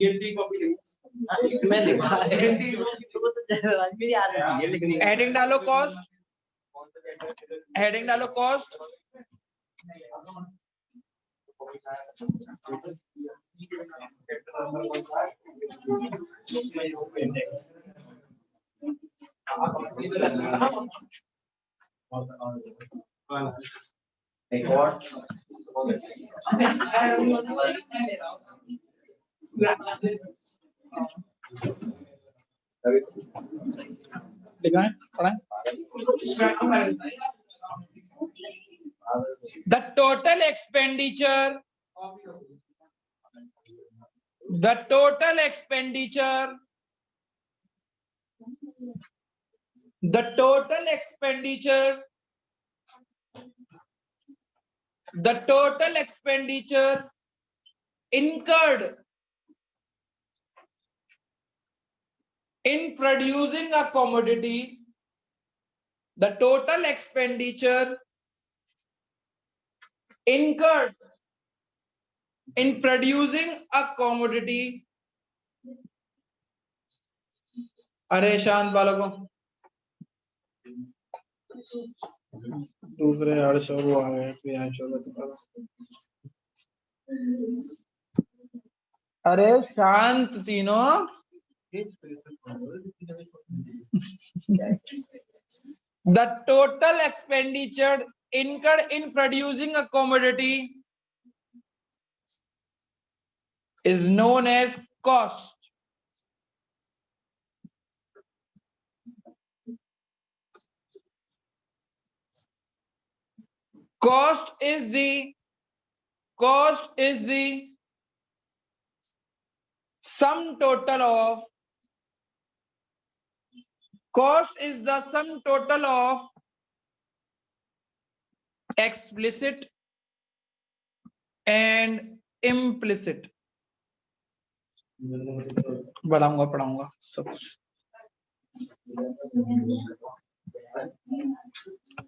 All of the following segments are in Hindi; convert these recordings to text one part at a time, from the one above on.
इसमें लिखा है हेडिंग डालो कॉस्ट, हेडिंग डालो कॉस्ट। लिखा है, पढ़ा है। The total expenditure, the total expenditure, the total expenditure, the total expenditure incurred in producing a commodity, the total expenditure incurred in producing a commodity। अरे शांत बालकों, दूसरे हर्ष और वो आ गए, प्रियांश और अरे शांत तीनों। The total expenditure incurred in producing a commodity is known as cost. Cost is the sum total of, cost is the sum total of explicit and implicit। पढ़ाऊंगा सब कुछ।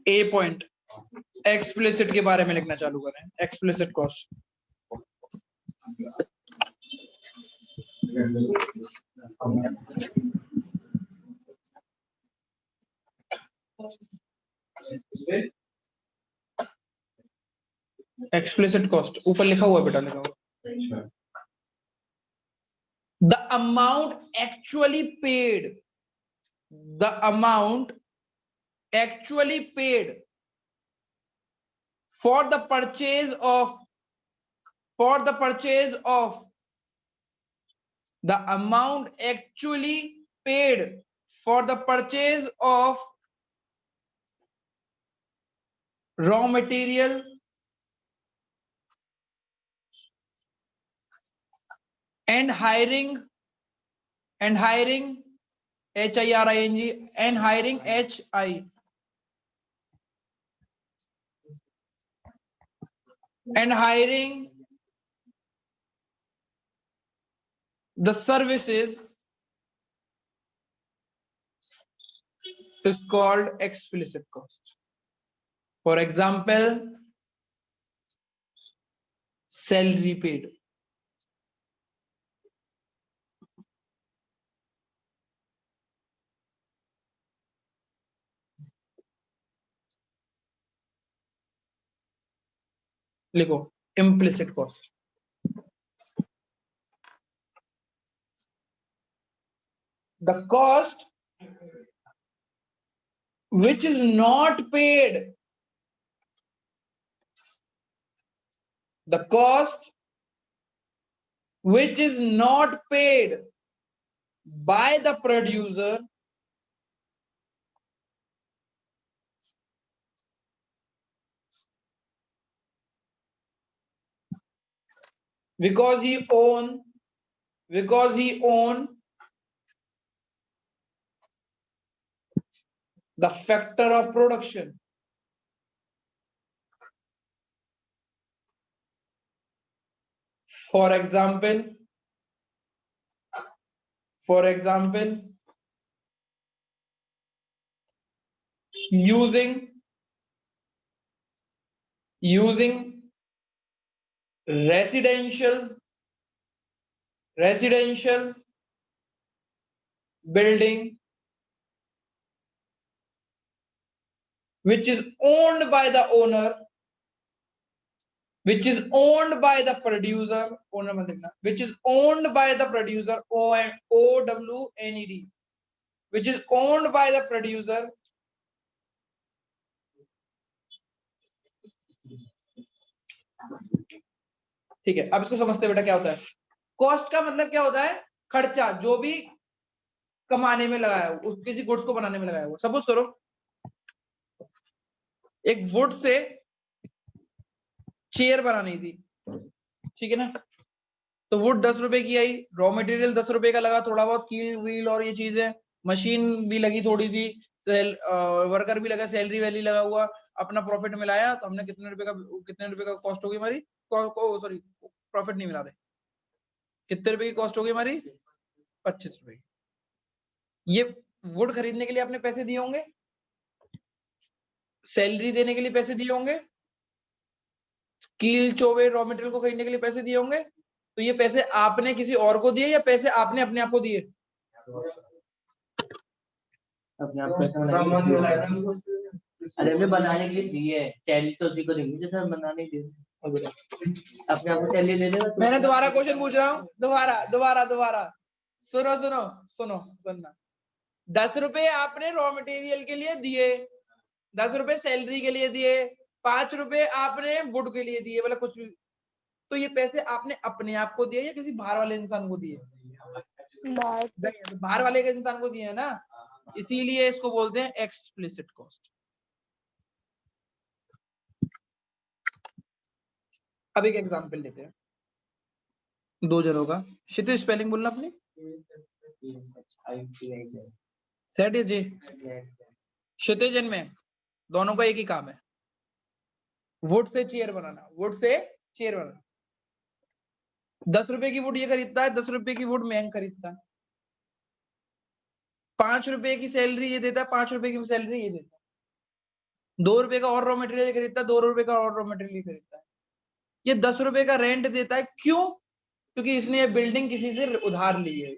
ए पॉइंट, एक्सप्लिसिट के बारे में लिखना चालू करें। एक्सप्लिसिट कॉस्ट, एक्सप्लिसिट कॉस्ट ऊपर लिखा हुआ है बेटा, लिखा हुआ। The amount actually paid, the amount actually paid for the purchase of, the amount actually paid for the purchase of raw material and hiring HIRING, and hiring HI, and hiring the services is called explicit cost. For example, salary paid, लिखो implicit cost। The cost which is not paid, the cost which is not paid by the producer because he own the factor of production, for example using residential residential building which is owned by the owner, which is owned by the producer, owner मत लिखना, which is owned by the producer, OWNED, which is owned by the producer ठीक है। अब इसको समझते हैं बेटा क्या होता है। कॉस्ट का मतलब क्या होता है, खर्चा जो भी कमाने में लगाया हो, उस किसी गुड्स को बनाने में लगाया हो। सपोज करो एक वुड से चेयर बनानी थी, ठीक है ना, तो वुड 10 रुपए की आई, रॉ मटेरियल 10 रुपए का लगा, थोड़ा बहुत कील व्हील और ये चीजें, मशीन भी लगी थोड़ी सी, वर्कर भी लगा, सैलरी वैली लगा हुआ, अपना प्रॉफिट मिलाया तो हमने कितने रुपए का कॉस्ट होगी हमारी, सॉरी प्रॉफिट नहीं मिला रहे, कितने रुपए की कॉस्ट होगी हमारी, 25 रुपए। ये वुड खरीदने के लिए आपने पैसे दिए होंगे, सैलरी देने के लिए पैसे दिए होंगे, कील चोवे रॉ मटेरियल को खरीदने के लिए पैसे दिए होंगे। तो ये पैसे आपने किसी और को दिए या पैसे आपने अपने आप को दिए? अरे हमने बनाने के लिए दिए, सैलरी तो उसी को देंगे जैसे हम बनाने के लिए अपने आप को सैलरी ले लेगा। मैंने दोबारा क्वेश्चन पूछ रहा हूँ, दोबारा सुनो सुनो सुनो सुनना। 10 रुपए आपने रॉ मटेरियल के लिए दिए, 10 रुपए सैलरी के लिए दिए, 5 रुपए आपने वुड के लिए दिए, मतलब कुछ भी। तो ये पैसे आपने अपने आप को दिए या किसी बाहर वाले इंसान को दिए? बाहर वाले के इंसान को दिए है ना, इसीलिए इसको बोलते हैं एक्सप्लिसिट कॉस्ट। अब एक एग्जांपल लेते हैं दो जनों का। क्षितिज स्पेलिंग बोलना अपनी, सेट या जे? क्षितिज में दोनों का एक ही काम है, वुड से चेयर बनाना, वुड से चेयर बनाना। 10 रुपए की वुड ये खरीदता है, 10 रुपए की वुड मैंग खरीदता है। 5 रुपए की सैलरी ये देता है, 5 रुपए की सैलरी ये देता है। 2 रुपए का और रॉ मटेरियल खरीदता है, 2 रुपए का और रॉ मटेरियल खरीदता है। ये 10 रुपए का रेंट देता है, क्यों? क्योंकि इसने ये बिल्डिंग किसी से उधार ली है।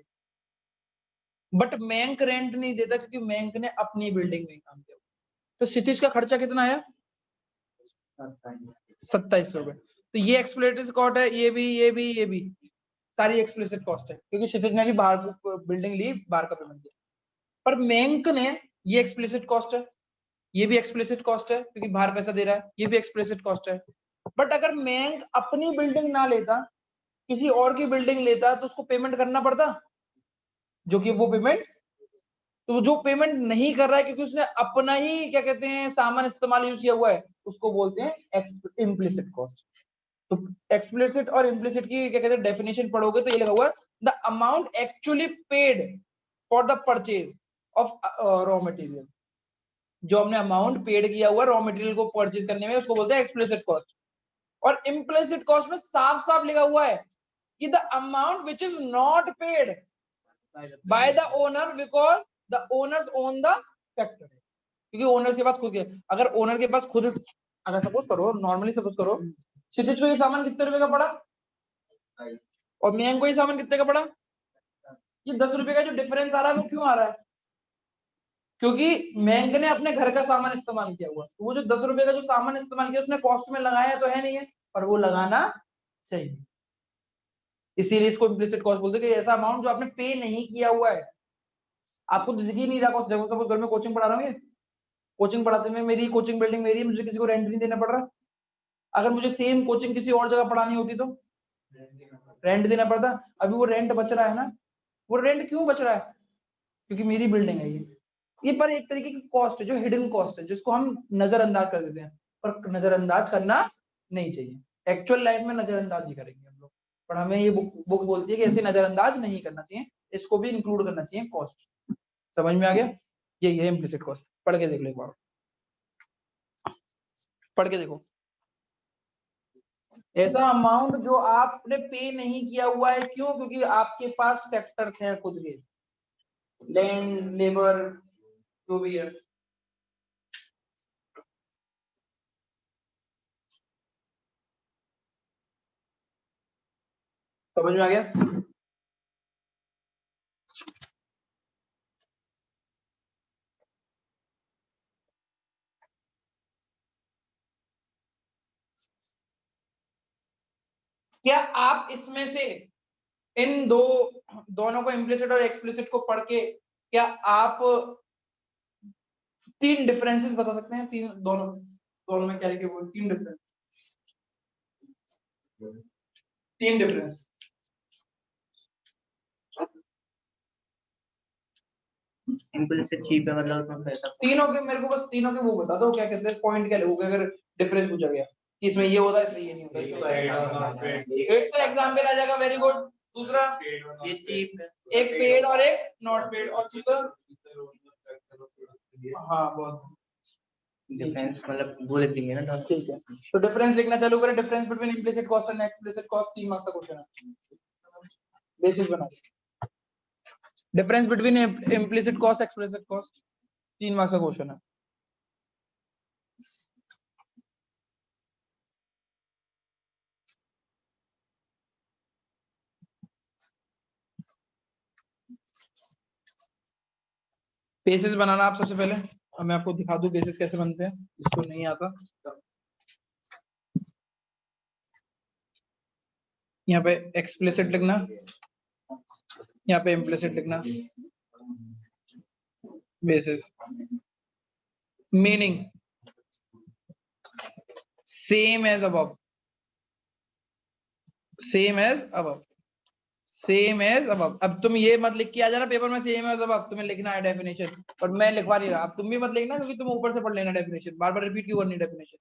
बट बैंक रेंट नहीं देता क्योंकि बैंक ने अपनी बिल्डिंग में काम किया। तो क्षितिज का खर्चा कितना आया? 27 रुपए। तो ये एक्सप्लिसिट कॉस्ट है, ये भी सारी एक्सप्लिसिट कॉस्ट है, क्योंकि क्षितिज ने भी बाहर बिल्डिंग ली, बाहर का पेमेंट दिया। पर बैंक ने ये एक्सप्लिसिट कॉस्ट है, ये भी एक्सप्लिसिट कॉस्ट है क्योंकि बाहर पैसा दे रहा है, ये भी एक्सप्लिसिट कॉस्ट है। बट अगर बैंक अपनी बिल्डिंग ना लेता, किसी और की बिल्डिंग लेता, तो उसको पेमेंट करना पड़ता, जो कि वो पेमेंट, तो जो पेमेंट नहीं कर रहा है क्योंकि उसने अपना ही क्या कहते हैं सामान इस्तेमाल यूज किया हुआ है, उसको बोलते हैं इम्प्लिसिट कॉस्ट। तो एक्सप्लिसिट और इम्प्लिसिट की क्या कहते हैं डेफिनेशन पढ़ोगे तो ये लगा हुआ है, the amount actually paid for the purchase of raw material. जो हमने अमाउंट पेड किया हुआ रॉ मटेरियल को परचेज करने में, उसको बोलते हैं एक्सप्लिसिट कॉस्ट। और इम्प्लिसिट कॉस्ट में साफ साफ लिखा हुआ है कि the amount which is not paid by the owner because the owners own the factory. क्योंकि ओनर के पास खुद के, अगर ओनर के पास खुद, अगर सपोज करो नॉर्मली सपोज करो क्षितिज को ये सामान कितने रुपए का पड़ा और मैंग को ये सामान कितने का पड़ा, ये 10 रुपए का जो डिफरेंस आ रहा है वो क्यों आ रहा है? क्योंकि मैंग ने अपने घर का सामान इस्तेमाल किया हुआ, तो वो जो 10 रुपए का जो सामान इस्तेमाल किया उसने कॉस्ट में लगाया तो है नहीं है, पर वो लगाना चाहिए। इसीलिए इसको इम्प्लिसिट कॉस्ट बोलते हैं कि ऐसा अमाउंट जो आपने पे नहीं किया हुआ है, आपको दिख ही नहीं रहा कॉस्ट। देखो सपोज घर में कोचिंग पढ़ा रहा हूँ, ये कोचिंग पढ़ाते में मेरी कोचिंग बिल्डिंग मेरी है, मुझे किसी को रेंट नहीं देना पड़ रहा। अगर मुझे सेम कोचिंग किसी और जगह पढ़ानी होती तो रेंट देना पड़ता। अभी वो रेंट बच रहा है ना, वो रेंट क्यों बच रहा है? क्योंकि मेरी बिल्डिंग है ये पर एक तरीके की कॉस्ट है जो हिडन कॉस्ट है, जिसको हम नजरअंदाज कर देते हैं, पर नजरअंदाज करना नहीं चाहिए। एक्चुअल लाइफ में नजरअंदाज ही करेंगे हम लोग, पर हमें ये बुक बोलती है कि ऐसे नजरअंदाज नहीं करना चाहिए, इसको भी इंक्लूड करना चाहिए कॉस्ट। समझ में आ गया? ये है इम्प्लिसिट कॉस्ट। पढ़ के देख लो एक बार, पढ़ के देखो। ऐसा अमाउंट जो आपने पे नहीं किया हुआ है, क्यों? क्योंकि आपके पास फैक्टर्स हैं खुद के, लैंड लेबर जो भी है। समझ में आ गया? क्या आप इसमें से इन दोनों को इम्प्लिसिट और एक्सप्लिसिट को पढ़ के क्या आप 3 डिफरेंसेस बता सकते हैं? दोनों में क्या लिखे वो 3 डिफरेंस इम्प्लिसिट चीप है, मतलब उसमें पैसा तीनों के, मेरे को बस तीनों के वो बता दो, क्या कहते हैं, पॉइंट क्या लगोगे अगर डिफरेंस पूछा गया कि इसमें ये होता है इसमें ये नहीं होता। एक तो एग्जाम्पल आ जाएगा, वेरी गुड। दूसरा ये चीप है, एक पेड और एक नॉट पेड, और दूसरा हाँ बहुत डिफरेंस मतलब वो लिख देंगे ना। ठीक है, तो डिफरेंस लिखना चालू करें। Difference between implicit cost and explicit cost 3 marks का क्वेश्चन है, बेसिस बना। Difference between implicit cost explicit cost 3 marks का क्वेश्चन है। बेसिस बनाना आप सबसे पहले, और मैं आपको दिखा दूं बेसिस कैसे बनते हैं, जिसको नहीं आता। यहाँ पे एक्सप्लिसिट लिखना, यहाँ पे इम्प्लिसिट लिखना। Basis meaning same as above, same as above, same as above. अब तुम ये मत लिख के आ जाना पेपर में सेम एज अबव, तुम्हें लिखना है डेफिनेशन, और मैं लिखवा नहीं रहा। अब तुम भी मत लिखना, क्योंकि तुम ऊपर से पढ़ लेना डेफिनेशन, बार बार रिपीट क्यों करनी डेफिनेशन।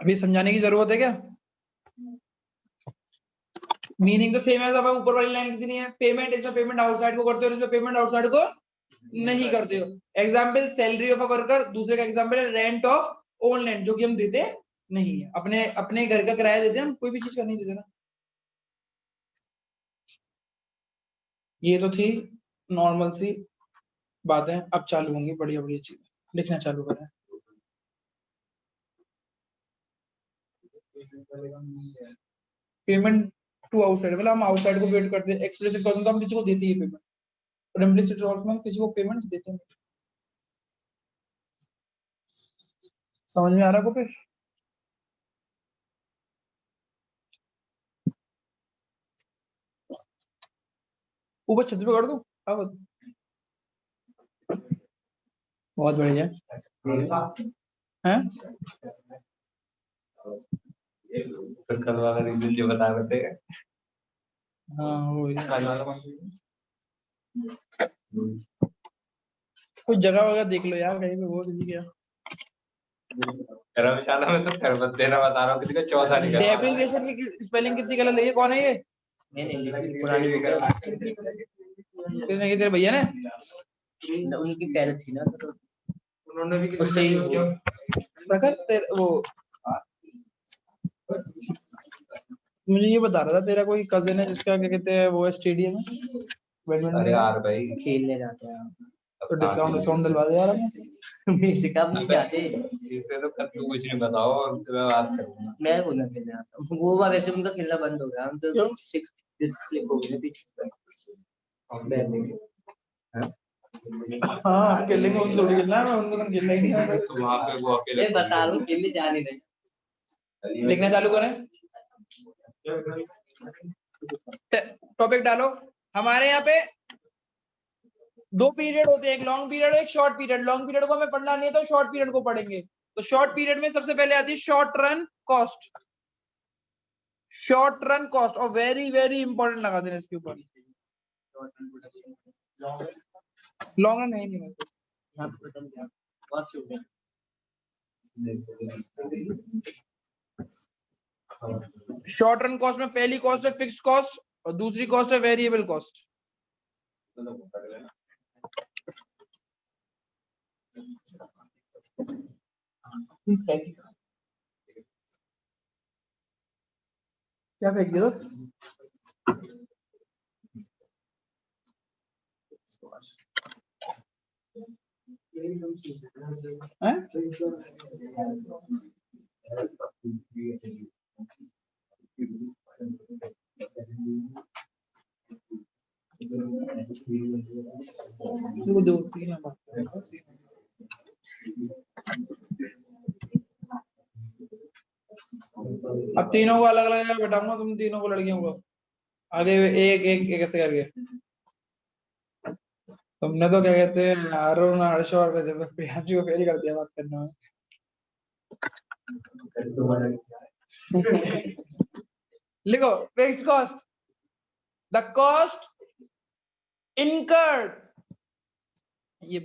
अभी समझाने की जरूरत है क्या? मीनिंग तो सेम है, अब ऊपर वाली लाइन कितनी है? पेमेंट, इसमें पेमेंट आउटसाइड को करते हो, इसमें पेमेंट आउटसाइड को नहीं करते हो। Example salary of a worker, दूसरे का एग्जाम्पल है रेंट ऑफ ओन लैंड, जो कि हम देते नहीं है, अपने अपने घर का किराया देते हैं, हम कोई भी चीज का नहीं देते ना। ये तो थी नॉर्मल सी बातें, अब चालू होंगी बढ़िया बढ़िया चीजें। लिखना चालू करें। पेमेंट टू आउटसाइड, मतलब हम आउटसाइड को पेड करते हैं। एक्सप्लिसिट करूँ तो हम किसी को देते ही पेमेंट, और इम्प्लिसिट में हम किसी को पेमेंट देते हैं। समझ में आ रहा है कुछ? ऊपर छत पे कर दूं? अब बहुत बढ़िया है। फिर कल वाला रीजन जो बता रहे थे, हाँ वो ही। कल वाला कुछ जगह वगैरह देख लो यार, कहीं पे वो किसी के धर्मशाला में तो खरबत देना बता रहा हूँ, किसी को चौथा नहीं करना। डेफिनेशन की स्पेलिंग कितनी गलत है? ये कौन है ये? मैंने लिखी पुरानी बुक है, किसने की? तेरे भैया ने? उनकी पहले थी ना, तो उन्होंने भी उससे ही वो प्रखर तेरे वो मुझे ये बता रहा था, तेरा कोई कजिन है जिसका क्या कहते हैं वो स्टेडियम है बैडमिंटन अरे का, यार भाई, खेलने जाते हैं। तो डिस्काउंट डिस्काउंट दिलवा दे यार हमें। मेरे कब नहीं जाते, इसे तो कल तू कुछ नहीं बताओ, और मैं बात करूंगा। मैं वो ना खेलने आता हूँ। वो वाला वैसे उनका खेलना बंद हो गया, हम तो क्यों? 6 डिस्प्ले हो गए पीछे बैठने। हाँ खेलेंगे, उनको थोड़ी खेलना है, उनको तो खेलना ही नहीं है। तो वहाँ पे वो अकेले मैं बता रहा हूँ खेलने जाने नहीं। लिखना चालू करें, टॉपिक डालो। हमारे यहाँ पे 2 पीरियड होते हैं, एक लॉन्ग पीरियड और एक शॉर्ट पीरियड। लॉन्ग पीरियड को हमें पढ़ना नहीं है तो शॉर्ट पीरियड को पढ़ेंगे। तो शॉर्ट पीरियड में सबसे पहले आती है short run cost. Short run cost, और वेरी वेरी इंपॉर्टेंट लगा देना इसके ऊपर। लॉन्ग रन है नहीं मेरे को। यहाँ पे बदल गया, बहुत शुभ है। शॉर्ट रन कॉस्ट में पहली कॉस्ट है फिक्स्ड कॉस्ट और दूसरी कॉस्ट है वेरिएबल कॉस्ट। क्या फेंक दिया? हैं? वो दो तीन है बात करें। अब तीनों को अलग अलग बैठाऊंगा, तुम तीनों को लड़कियों को आगे एक एक एक ऐसे करके। तुमने तो क्या कहते हैं अरुण हर्ष और प्रियांशु को फेल कर दिया बात करने में। लिखो fixed cost, the cost incurred, ये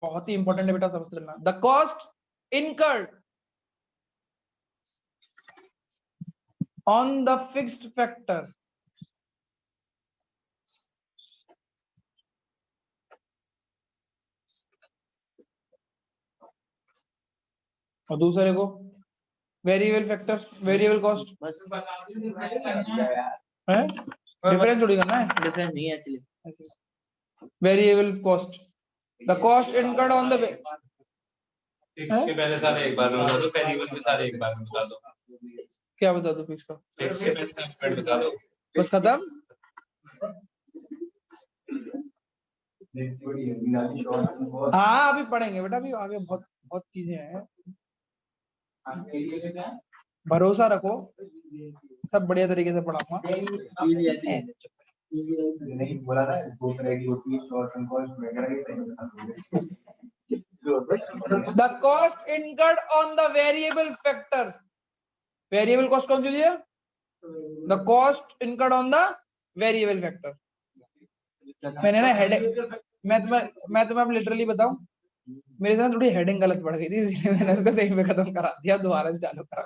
बहुत ही इंपॉर्टेंट है बेटा, समझ लेना। The cost incurred on the fixed factor और दूसरे को वेरिएबल फैक्टर, वेरिएबल कॉस्ट है। डिफरेंस थोड़ी करना है, डिफरेंस नहीं है actually. Variable cost, the cost incurred on the fix के पहले सारे एक बार में बता दो, वेरिएबल के सारे एक बार में बता दो। क्या बता दो फिक्स का? फिक्स के पहले सारे बता दो, बस खत्म। हाँ अभी पढ़ेंगे बेटा, अभी आगे बहुत बहुत चीजें हैं, भरोसा रखो, सब बढ़िया तरीके से पढ़ाऊंगा। नहीं बोला था दो तरह की होती है, शॉर्ट टर्म कॉस्ट वगैरह। The cost incurred on the variable factor, variable cost कौन सी होती है? The cost incurred on the variable factor. मैंने ना हेडिंग, मैं तुम्हें अब लिटरली बताऊं, मेरे से ना थोड़ी हेडिंग गलत पड़ गई थी, इसलिए मैंने उसको सही में खत्म करा दिया, दोबारा से चालू करा।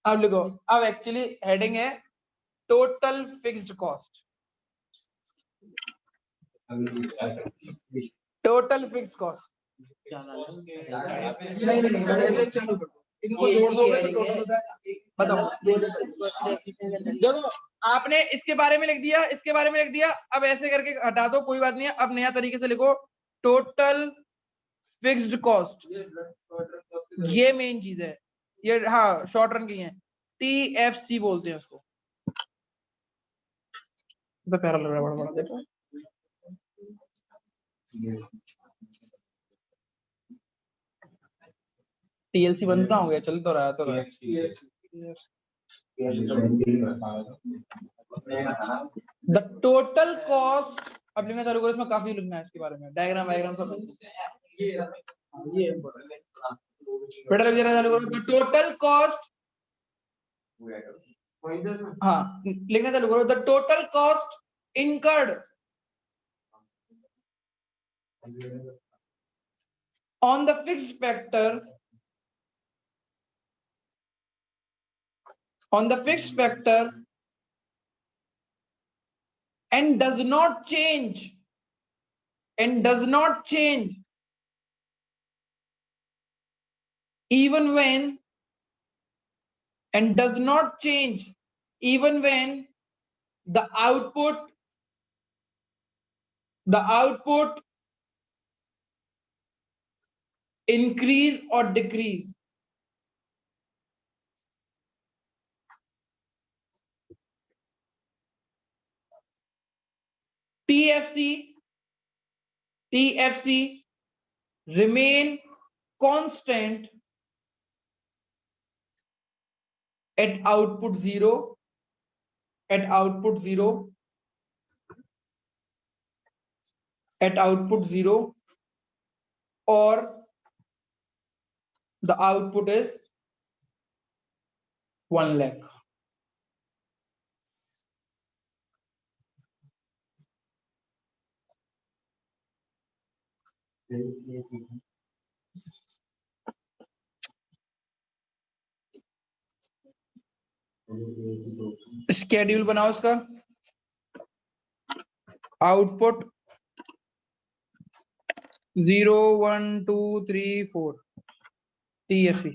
अब लिखो, अब एक्चुअली हेडिंग है total fixed cost, total fixed cost. नहीं नहीं नहीं, ऐसे चालू कर दो, इनको जोड़ दोगे तो टोटल होता है। बताओ, देखो आपने इसके बारे में लिख दिया, इसके बारे में लिख दिया, अब ऐसे करके हटा दो, कोई बात नहीं है, अब नया तरीके से लिखो टोटल फिक्स्ड कॉस्ट। ये मेन चीज है ये, हाँ शॉर्ट रन की है, TFC बोलते हैं उसको। तो प्यारा लग रहा है, बड़ा बड़ा देखो। TLC बंद कहाँ हो गया, चल तो रहा है तो रहा है। द टोटल कॉस्ट, अब लिखना चालू करो, इसमें काफी लिखना है इसके बारे में, डायग्राम वायग्राम सब। ये बेटा लिखना चालू करो, द टोटल कॉस्ट, हाँ लिखना चालू करो, the total cost incurred on the fixed factor, on the fixed factor and does not change, and does not change even when, and does not change even when the output increase or decrease. TFC remain constant at output 0, at output 0, at output 0, or the output is 1 lakh. Schedule बनाओ इसका, आउटपुट 0 1 2 3 4 TFC।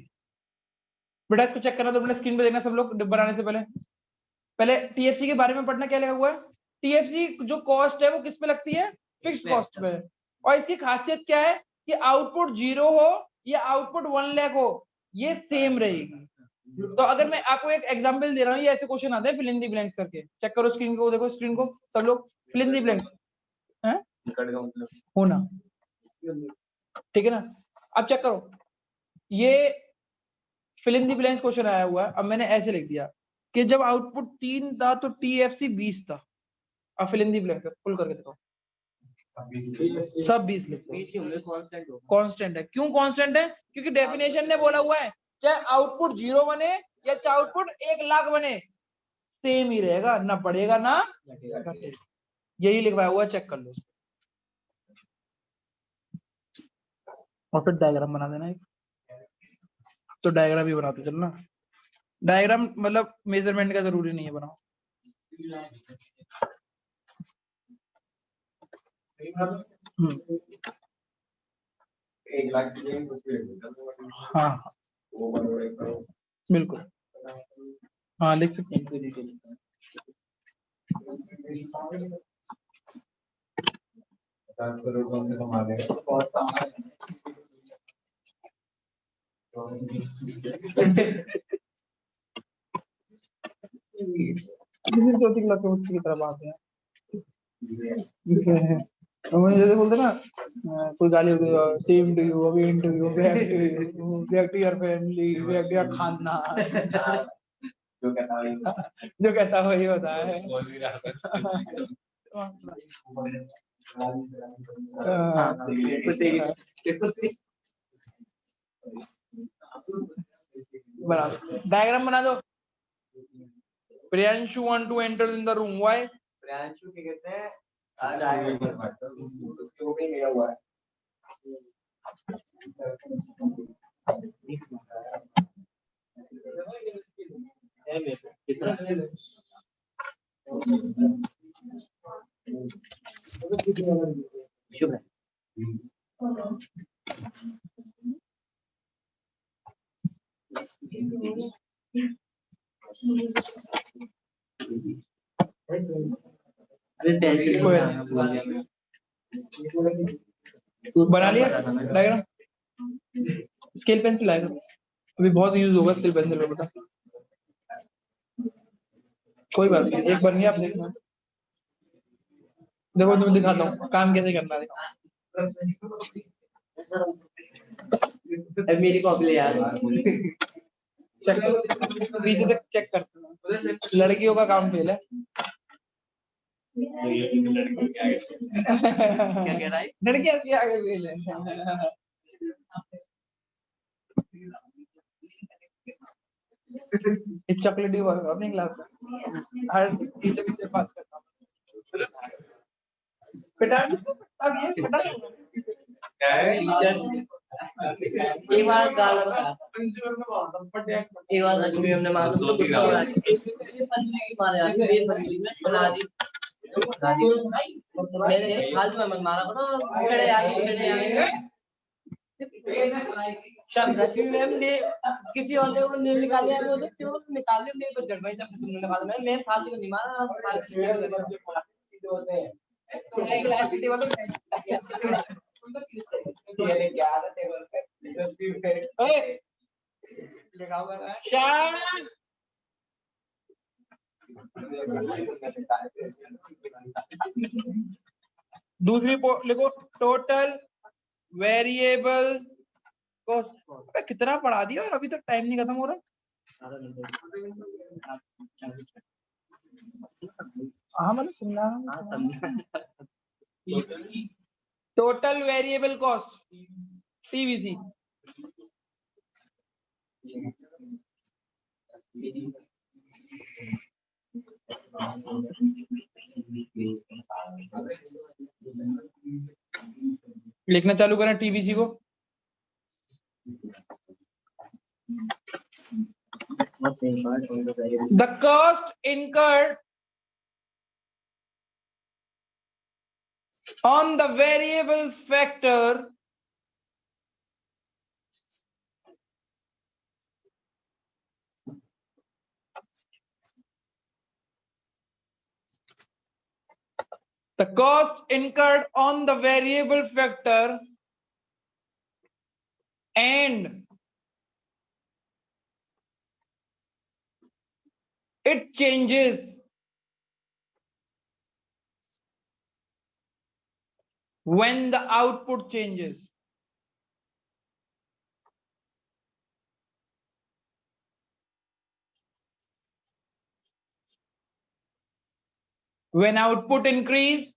बेटा इसको चेक करना तो अपने स्क्रीन पे देखना सब लोग बनाने से पहले TFC के बारे में पढ़ना। क्या लिखा हुआ है? TFC जो कॉस्ट है वो किस पे लगती है? फिक्स्ड कॉस्ट पे। और इसकी खासियत क्या है कि आउटपुट 0 हो या आउटपुट 1 लाख हो, ये सेम रहेगी। तो अगर मैं आपको एक एग्जांपल दे रहा हूँ, ये ऐसे क्वेश्चन आते हैं फिल इन द ब्लैंक्स करके। चेक करो स्क्रीन को, देखो स्क्रीन को सब लोग, फिल इन द ब्लैंक्स हैं होना, ठीक है ना? अब चेक करो, ये fill in the blanks question आया हुआ है। अब मैंने ऐसे लिख दिया कि जब आउटपुट 3 था तो TFC 20 था। अब fill in the blanks full करके देखो, सब 20 लिखो। कांस्टेंट है। क्यों कांस्टेंट है? क्योंकि डेफिनेशन ने बोला हुआ है चाहे आउटपुट 0 बने या चाहे आउटपुट 1 लाख बने, सेम ही रहेगा, ना बढ़ेगा ना घटेगा। यही लिखवाया हुआ, चेक कर लो। और फिर डायग्राम बना देना एक, तो डायग्राम भी बनाते चलना। डायग्राम मतलब मेजरमेंट का जरूरी नहीं है, बनाओ। हाँ बिल्कुल, हाँ लिख सकते हैं। चौथी क्लास में बच्चे की तरह बात है। जैसे बोलते ना, कोई गाली हो गई, same to you, again to you, back to you, back to your family, back to your खानदान। जो कहता है वही होता है। बना दो, डायग्राम बना दो। Priyanshu want to enter in the room, why? Priyanshu क्या कहते हैं, आज आएगा उसके वो भी गया हुआ है। शुभ है। अरे टेंशन बना लिया डायग्राम? स्केल पेंसिल आएगा, अभी बहुत यूज होगा स्केल पेंसिल में, बता। कोई बात नहीं, एक बन गया, आप देखना। देखो मैं दिखाता हूँ काम कैसे करना है। मेरी कॉपी ले यार। चेक पीछे तक चेक करते हैं, लड़कियों का काम फेल है। क्या कह रहा है? लड़कियां के आगे फेल है। एक चॉकलेट हुआ अपनी क्लास में, हर टीचर से बात करता हूँ। बेटा क्या है? एक बार गाल एक बार लक्ष्मी हमने मारा तो गुस्सा हो गया पंचमी मारे यार ये पंचमी में बना दी मैंने फालतू में मत मारा करो खड़े आगे शब्द लक्ष्मी मैम ने किसी और को नहीं निकाले वो तो क्यों निकाले मेरे को जड़ में जब तुमने निकाला मैं फालतू को नहीं मारा फालतू होते हैं तो एक एक्टिविटी वाला ये क्या है टेबल पे दूसरी लिखो, टोटल वेरिएबल कॉस्ट। कितना पढ़ा दिया और अभी तक टाइम नहीं खत्म हो रहा। हाँ मतलब सुनना, टोटल वेरिएबल कॉस्ट TVC। लिखना चालू करें TVC को। The cost incurred on the variable factor and it changes when the output changes. When output increase,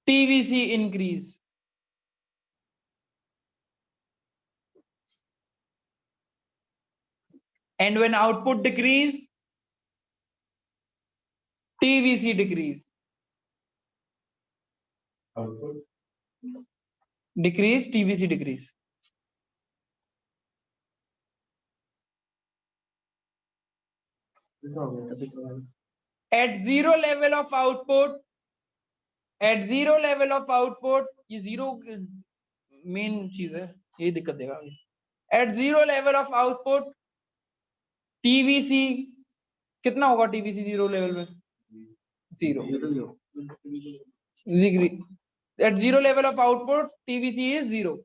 TVC increase. And when output decrease, TVC decrease. Decrease, TVC decrease. At zero level of output, ये जीरो मेन चीज है, ये दिक्कत देगा आगे. At zero level of output, TVC कितना होगा? TVC जीरो लेवल में zero. At zero level of output, TVC is zero.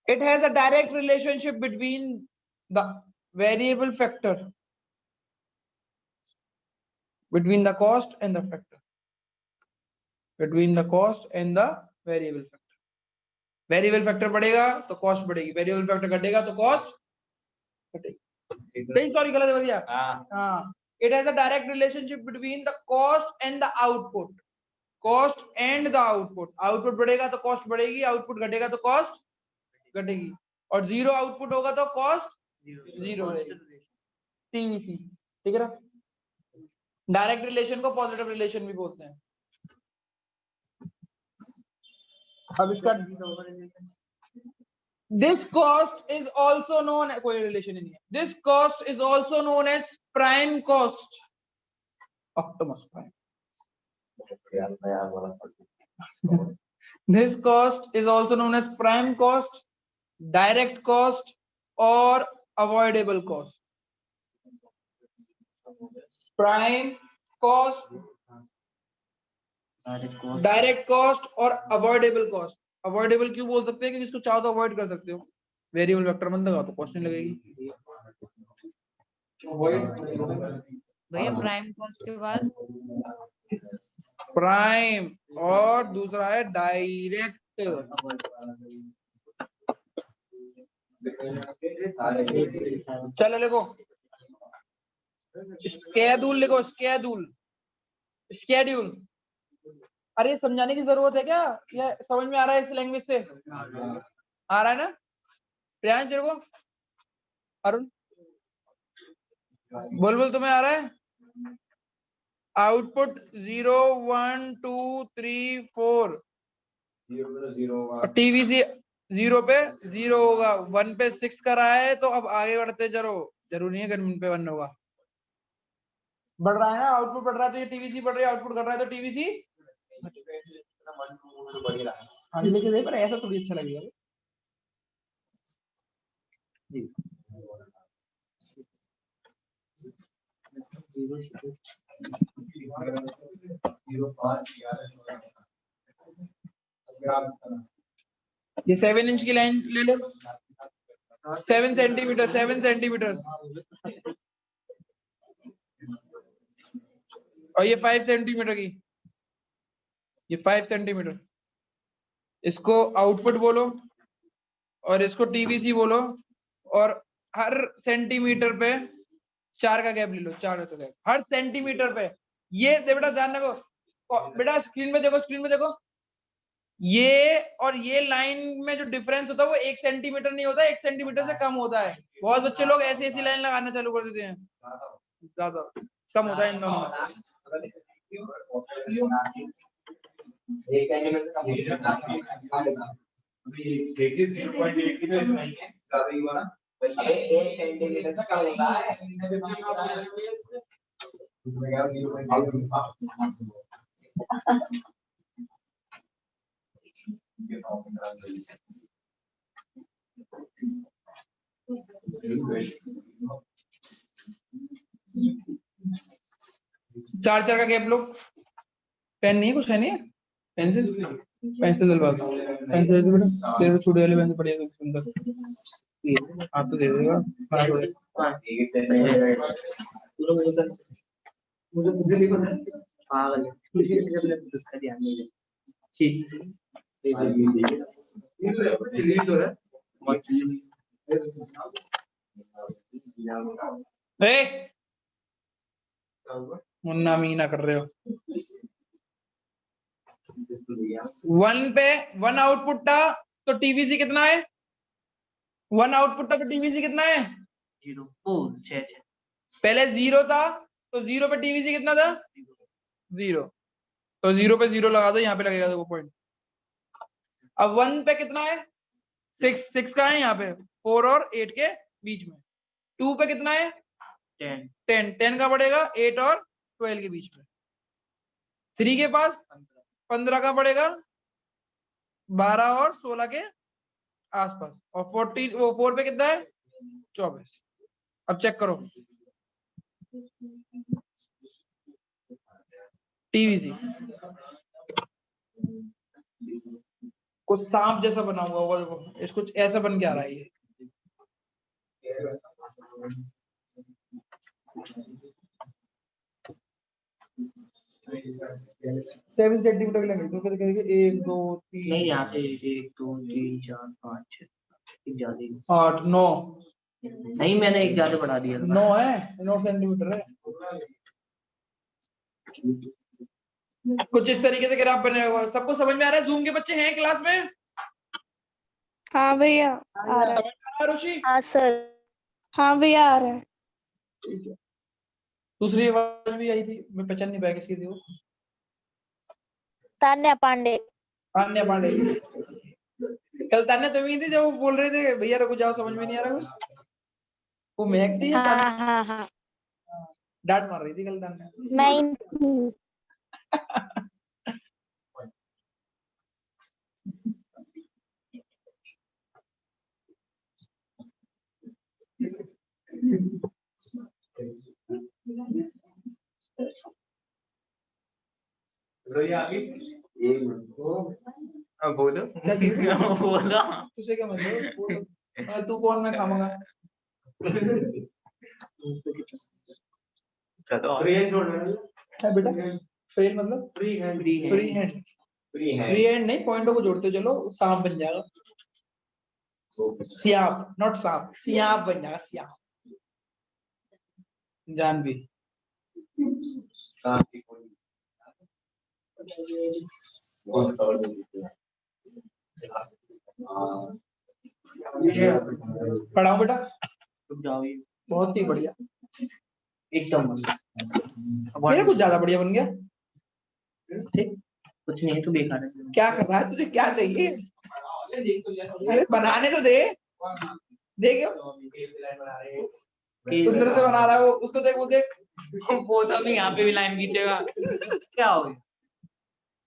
It has a direct relationship between the variable factor, between the cost and the factor, between the cost and the variable factor. Variable factor बढ़ेगा तो cost बढ़ेगी, variable factor घटेगा तो cost घटेगी. Sorry, गलत हो गया. हाँ. It has a direct relationship between the cost and the output. Cost and the output. Output बढ़ेगा तो cost बढ़ेगी, output घटेगा तो cost घटेगी. और जीरो आउटपुट होगा तो कॉस्ट जीरो रहेगी. टीवीसी. ठीक है ना? डायरेक्ट रिलेशन को पॉजिटिव रिलेशन भी बोलते हैं. अब इसका this cost is also known, कोई रिलेशन नहीं है. This cost is also known as prime cost. Optimus Prime. This cost is also known as prime cost, direct cost or avoidable cost. Prime cost, direct cost और avoidable cost. Avoidable क्यों बोल सकते हैं? क्योंकि इसको चाहो तो अवॉइड कर सकते हो. वेरिएबल वेक्टर मत लगाओ तो कॉस्ट नहीं लगेगी. भैया प्राइम कॉस्ट के बाद प्राइम और दूसरा है डायरेक्ट. चलो लिखो स्केड्यूल, लिखो स्केड्यूल. अरे समझाने की जरूरत है क्या? ये समझ में आ रहा है? इस लैंग्वेज से आ रहा है ना? प्रियांश तेरे को, अरुण बोल तुम्हें आ रहा है? आउटपुट 0 1 2 3 4, टीवीसी 0 पे 0 होगा, 1 पे 6 का रहा है. तो अब आगे बढ़ते चलो, जरूरी नहीं है कि 1 पे 1 होगा. बढ़ रहा है ना, आउटपुट बढ़ रहा है तो ये टीवीसी बढ़ रही है, आउटपुट घट रहा है तो टीवीसी. हाँ लेके दे, पर ऐसा थोड़ी अच्छा लगेगा जी. ये 7 इंच की लाइन ले लो. 7 सेंटीमीटर और ये 5 सेंटीमीटर की, ये 5 सेंटीमीटर. इसको आउटपुट बोलो और इसको टीवीसी बोलो, और हर सेंटीमीटर पे 4 का गैप ले लो. 4 का गैप हर सेंटीमीटर पे. ये बेटा ध्यान रखो बेटा, स्क्रीन में देखो. ये और ये लाइन में जो डिफरेंस होता है वो 1 सेंटीमीटर नहीं होता, 1 सेंटीमीटर से कम होता है. बहुत बच्चे लोग ऐसी लाइन लगाना चालू कर देते हैं, ज्यादा कम होता है इन दोनों में. एक सेंटीमीटर से कम देखिए 0.8 की तो इतना ही है ज्यादा ही हुआ ना। अबे 1 सेंटीमीटर से कम होता है उसमें क्या 0.5 चार चार का गैप लो। पेन नहीं है, कुछ है नहीं है? पेंसिल पेंसिल दिलवा दो। पेंसिल दे बेटा, तेरे छोटे वाले पेन पड़ी है सुंदर। आप तो दे देगा बड़ा थोड़े। मुझे मुझे भी पता है पागल है मुझे अपने उसका ध्यान नहीं है ठीक ये तो है ए मुन्ना मीना कर रहे हो। 1 पे 1 आउटपुट था तो टीवीसी कितना है? 1 आउटपुट था तो टीवीसी कितना है? 0 4 6 पहले 0 था तो 0 पे टीवीसी कितना था? 0। तो 0 पे 0 लगा दो, यहाँ पे लगेगा देखो पॉइंट। अब 1 पे कितना है? 6 6 का है यहाँ पे 4 और 8 के बीच में। 2 पे कितना है? 10 10 10 का पड़ेगा 8 और 12 के बीच में। 3 के पास 15 का पड़ेगा 12 और 16 के आसपास। और 14 वो 4 पे कितना है? 24। अब चेक करो टीवीसी कुछ सांप जैसा बना हुआ होगा, देखो इसको ऐसा बन के आ रहा है ये। सेवन सेंटीमीटर के लेंगे तो फिर कहेंगे 1 2 3 नहीं यहाँ से 1 2 3 4 5 6 एक ज्यादा ही 8 9 नहीं मैंने एक ज्यादा बढ़ा दिया था 9 है, 9 सेंटीमीटर है। कुछ इस तरीके से ग्राफ बने हुए। सबको समझ में आ रहा है? जूम के बच्चे हैं क्लास में? हाँ भैया आ रहा है। समझ में आ रहा है रुचि? हाँ सर। हाँ भैया आ रहा है। ठीक है। दूसरी आवाज भी आई थी, मैं पहचान नहीं पाया किसकी थी वो। तान्या पांडे। तान्या पांडे। कल तान्या तुम ही थी जब वो बोल रहे थे भैया रुको जाओ समझ में नहीं आ रहा कुछ। वो महक थी या तान्या? हाँ हाँ हाँ डांट मार रही थी कल तान्या। मैं ही थी। बोलो क्या चाहिए? बोलो तुझे क्या मतलब? बोलो। तू कौन, मैं खाऊंगा? है बेटा फ्री मतलब फ्री है फ्री हैंड। फ्री हैंड नहीं, पॉइंटों को जोड़ते चलो सांप बन जाएगा। सियाप नॉट सांप, सियाप बन जाएगा सियाप। जानवी पढ़ाओ बेटा। तुम जाओ ये बहुत ही बढ़िया, एकदम मेरा कुछ ज्यादा बढ़िया बन गया। ठीक कुछ नहीं है तो बेकार है क्या कर रहा है, तुझे क्या चाहिए? अरे बनाने तो दे। देख सुंदर से बना रहा है वो, उसको देख वो देख। वो तो नहीं यहाँ पे भी लाइन खींचेगा क्या हो गया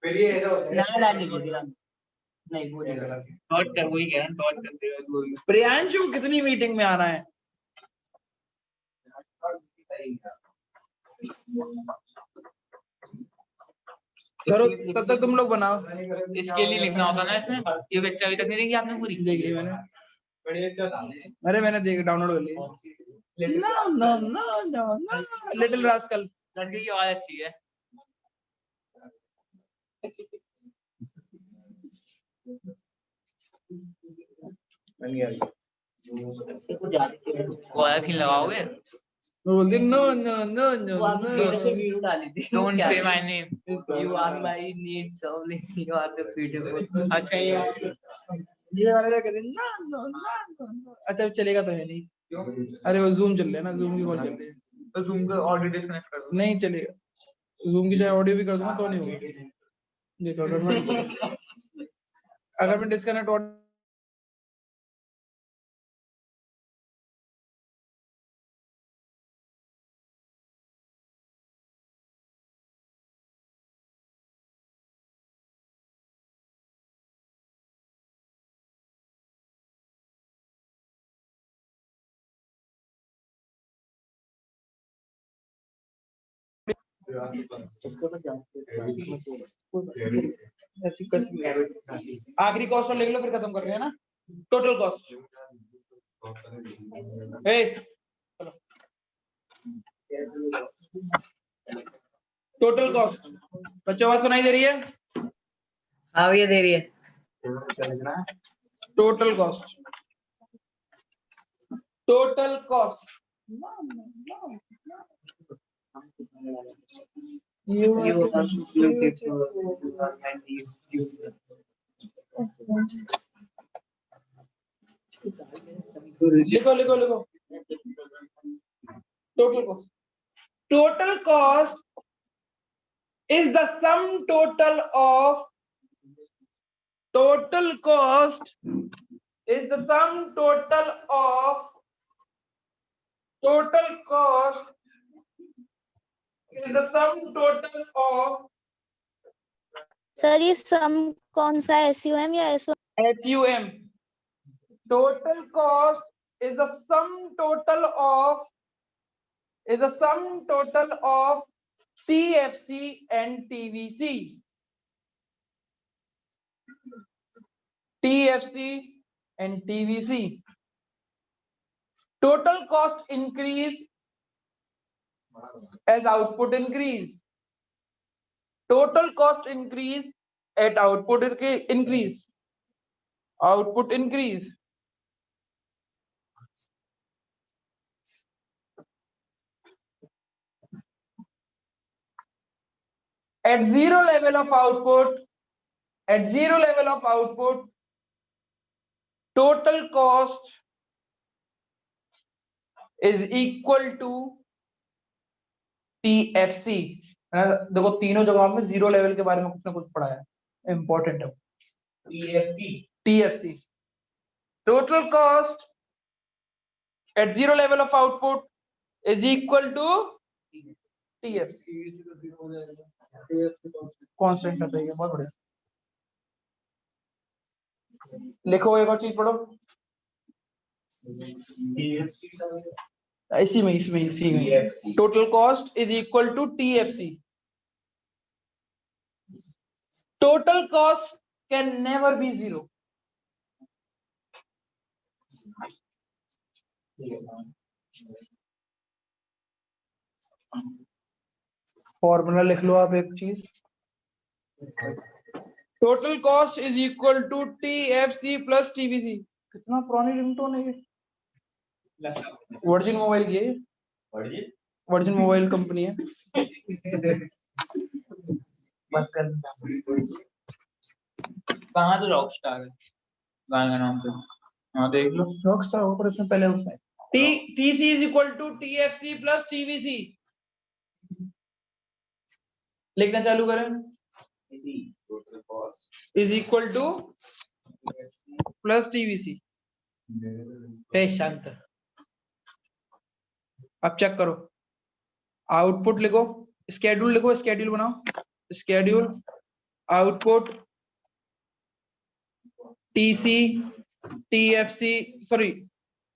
फिर ये तो ना डाल दीजिए नहीं वो डॉट कर वही कह रहा डॉट कर देगा प्रियांशु कितनी मीटिंग में आना है? करो तब तक तुम लोग बनाओ। इसके लिए लिखना होता ना इसमें ये बच्चा अभी तक नहीं देखी आपने पूरी देख ली मैंने। अरे मैंने देख डाउनलोड कर लिया। No no no no no little rascal. लड़के की आवाज अच्छी है वो आया थी लगाओगे वो बोलती नो नो नो नो वो आपने नो। से वीडियो डाली थी don't say my name you are my needs only you are the beautiful अच्छा ये वाला क्या कहते हैं ना नो नो नो। अच्छा चलेगा तो है नहीं क्यों? अरे वो जूम चल रहा है ना, जूम की कॉल चल रही है तो तुम को ऑडियो डिस्कनेक्ट कर दो नहीं चलेगा। जूम की चाहे ऑडियो भी कर दूंगा तो नहीं होगा। देखो अगर मैं डिस्कनेक्ट ऐसी कैसी आखिरी कॉस्ट और लिख लो फिर खत्म कर रहे हैं ना। टोटल कॉस्ट टोटल कॉस्ट बच्चों आवाज सुनाई दे रही है? हाँ भैया दे रही है। टोटल कॉस्ट टोटल कॉस्ट लिखो लिखो लिखो total cost total cost is the sum total of total cost is the sum total of total cost is the sum total of sir ये सम कौन सा है, SUM या HUM total cost is the sum total of TFC and TVC. TFC and TVC. Total cost increase as output increase. Total cost increase at output increase. Output increase. At zero level of output, total cost is equal to TFC. देखो तीनों जगहों में जीरो लेवल के बारे में कुछ ना कुछ पढ़ा है, इंपॉर्टेंट है। TFC. Total cost at zero level of output is equal to TFC. Constant है ये, बहुत बढ़िया। लिखो एक और चीज पढ़ो इसी में total cost is equal to TFC. Total cost can never be zero. Formula लिख लो आप एक चीज, total cost is equal to TFC plus TVC। कितना पुरानी रिंगटोन है ये, वर्जिन मोबाइल की है, वर्जिन मोबाइल कंपनी है। बस कर कहाँ तो रॉकस्टार है गाने का नाम पे, हाँ देख लो रॉकस्टार ऊपर इसमें पहले उसमें TC is equal to TFC plus TVC। लिखना चालू करें, is equal to plus TVC। शांत, अब चेक करो, आउटपुट लिखो, स्केड्यूल लिखो, स्केड्यूल बनाओ, schedule output TC TFC sorry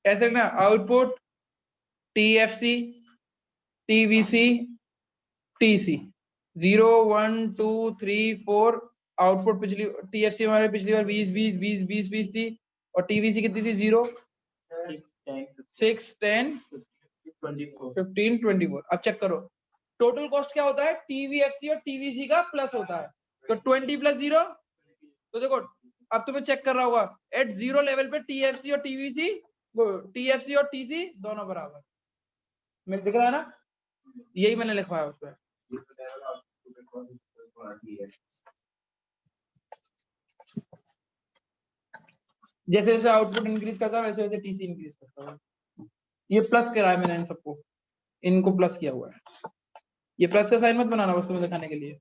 ऐसे ना, output TFC TVC TC 0 1 2 3 4। Output पिछली TFC हमारे पिछली बार 20 थी और TVC कितनी थी 0 6 10 15 24। अब चेक करो टोटल कॉस्ट क्या होता है, TVFC और TVC का प्लस होता है, तो 20 प्लस 0। तो देखो अब तुम्हें चेक कर रहा होगा एट जीरो लेवल पे TFC और TC दोनों बराबर। मेरे दिख रहा है ना, यही मैंने लिखवाया उसमें। जैसे जैसे आउटपुट इंक्रीज करता है वैसे वैसे TC इंक्रीज करता है। ये प्लस करा है मैंने इन सबको, इनको प्लस किया हुआ है, ये प्लस का साइन मत बनाना बस तुम्हें दिखाने के लिए।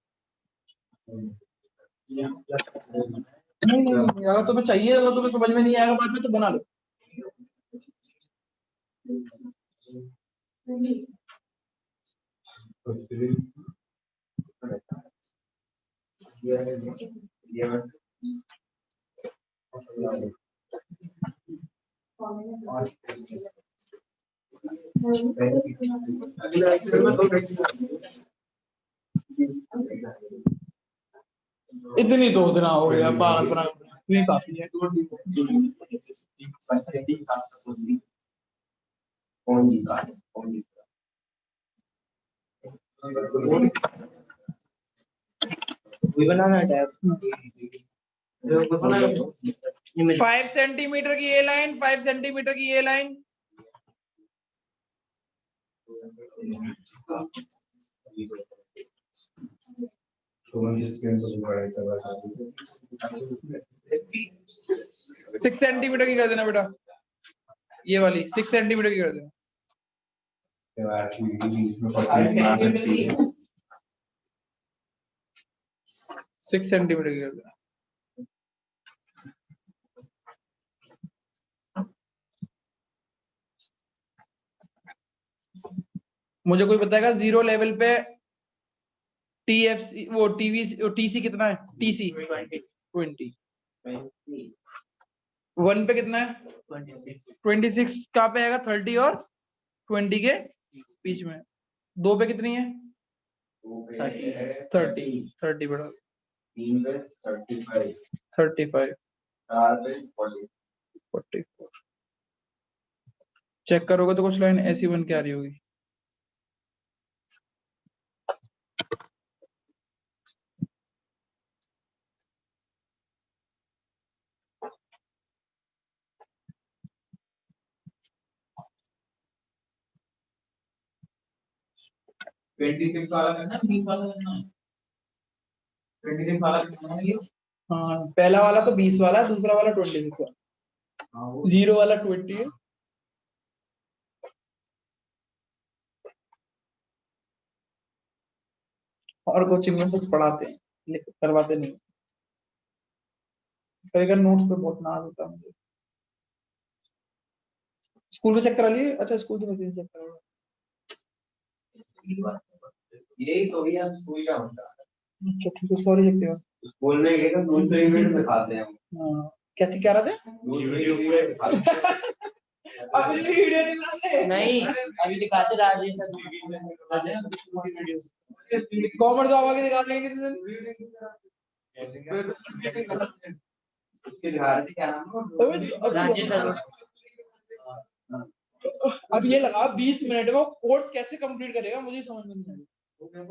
नहीं, अगर तुम्हें चाहिए, अगर तुम्हें समझ में नहीं आएगा बाद में तो बना लो। इतनी तो उतना हो गया, पागल बना इतनी काफी है। बनाना है 5 सेंटीमीटर की ये लाइन, 5 सेंटीमीटर की ये लाइन, सिक्स सेंटीमीटर की कर देना बेटा, ये वाली 6 सेंटीमीटर की कर देना। 6 सेंटीमीटर की कर देना। मुझे कोई बताएगा जीरो लेवल पे टीएफसी वो टीवी टीसी कितना है? टीसी 20, 1 पे कितना है? 26 कहाँ पे आएगा? 30 और 20 के बीच में। 2 पे कितनी है? 30 बड़ा 35 44। चेक करोगे तो कुछ लाइन ऐसी बन के आ रही होगी। हाँ, पहला वाला तो 20 वाला, दूसरा वाला 26 वाला, जीरो वाला 20 है। और कोचिंग में कुछ पढ़ाते हैं लेकिन करवाते नहीं। कई बार नोट्स पे बहुत नाज होता है मुझे। स्कूल में चेक करा लिए? अच्छा, स्कूल की मशीन चेक करा। यही तो भैया स्कूल का होता है। अच्छा ठीक है, सॉरी लिखते हो। स्कूल में गए तो दूसरे यूनिट में खाते हैं। हाँ, क्या चीज कह रहे थे? अभी वीडियो नहीं बनाते। नहीं, अभी दिखाते राजेश कॉमर्स बाबा के दिखा देंगे किसी दिन। उसके बिहार से क्या नाम है? राजेश अब ये लगा 20 मिनट में वो कोर्स कैसे कंप्लीट करेगा, मुझे समझ में नहीं आ रही।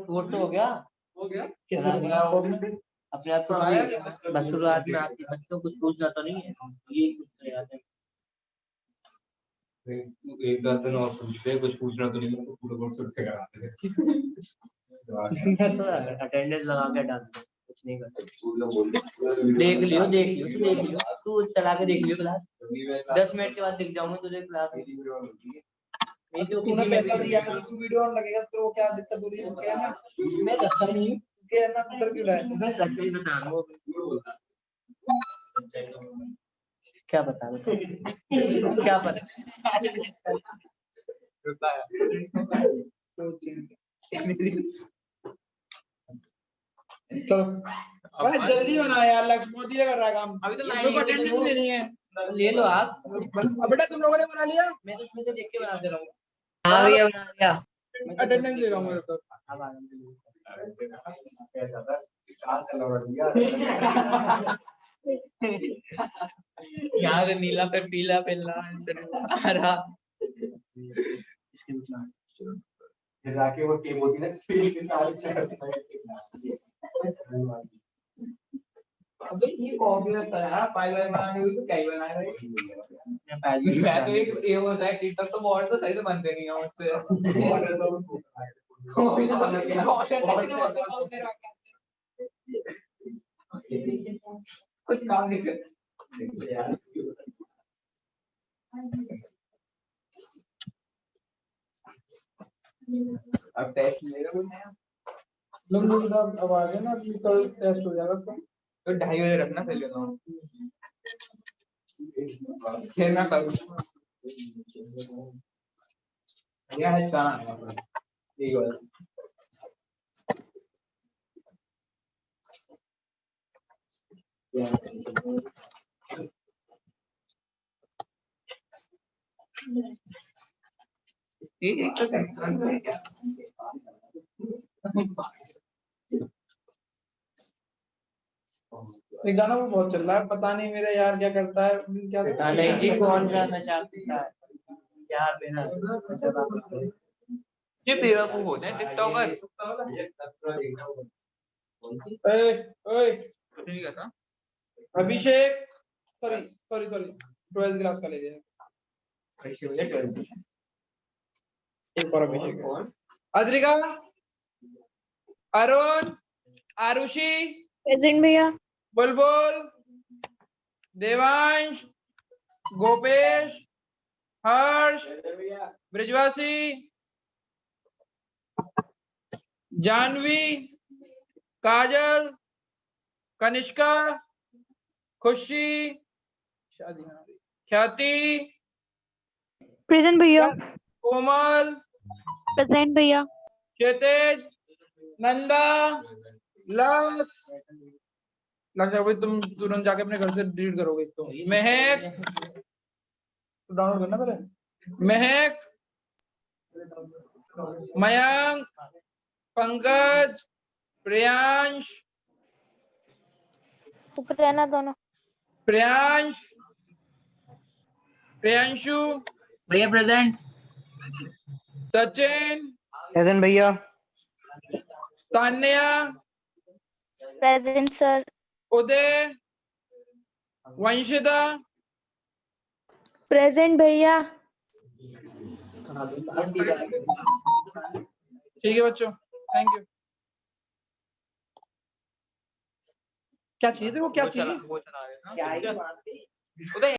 कोर्स तो हो गया कैसे बनाया उसने? अपने आप को बस शुरुआत में आती बच्चों कुछ पूछना तो नहीं है, ये पूछते जाते हैं। एक दिन और पूछते कुछ पूछना तो नहीं, तो पूरा कोर्स उठ के कराते थे। अटेंडेंस लगा के डालते हैं, कुछ नहीं करते। देख लियो तू चला के देख लियो क्लास, 10 मिनट के बाद दिख जाऊंगा तुझे क्लास में। तो तूने पैसा दिया है तो तू वीडियो ऑन लगेगा तो क्या दिक्कत हो रही है? क्या ना मैं सच्चा नहीं क्या ना अंदर क्यों रहा है? मैं सच्चाई बता रहा हूँ। क्या बता क्या पता चलो भाई जल्दी बना यार, लक्ष्य मोदी ने कर रहा है काम। अभी तो लाइन अटेंडेंस लेनी है। ले लो आप। बेटा तुम लोगों ने बना लिया? मैं तो उसमें से देख के बना दे रहा हूँ। हाँ भैया बना लिया। अटेंडेंस ले रहा हूँ मैं तो। यहाँ से नीला पे पीला पे लाल हरा। जाके वो टीम होती है ना, फील्ड के सारे अबे ये कॉपी में पढ़ा फाइल वाइल बनाने हुई तो क्या ही बनाया भाई। मैं तो एक ये होता है टीचर तो बहुत तो सही से बनते नहीं है मुझसे। कुछ काम नहीं करते यार। अब टेस्ट लेगा कोई नया? अब आ गए ना, कल टेस्ट हो जाएगा उसका। तो 2:30 बजे रखना फिर लेता हूँ, फिर मैं कल यह है कहाँ ठीक है। एक तो एक गाना वो बहुत चल रहा है, पता नहीं मेरा यार क्या करता है, क्या नहीं जी, कौन सा नशा पीता है यार बिना ये बेवकूफ होते हैं टिकटॉकर। ओए ओए कुछ नहीं कहता। Abhishek, sorry sorry sorry, 12th class का ले गया एक और अभिषेक है। अद्रिका, अरुण, आरुषि, प्रेजेंट भैया। बुलबुल, देवांश, गोपेश, हर्ष, ब्रिजवासी, जानवी, काजल, कनिष्का, खुशी, शादी ख्याति, प्रेजेंट भैया। कोमल, प्रेजेंट भैया। क्षितिज, नंदा, लक्ष, भाई तुम तुरंत जाके अपने घर से डिलीट करोगे तो। महक, डाउनलोड करना पहले। महक, मयंक, पंकज, प्रियांश, ऊपर रहना दोनों। प्रियांश, प्रियांशु, भैया प्रेजेंट। सचिन, प्रेजेंट भैया। Tanya, present sir. Uday, Vanshita, present भैया। ठीक है बच्चों, थैंक यू। क्या चाहिए थे वो, क्या चाहिए? वो चला गया ना। क्या है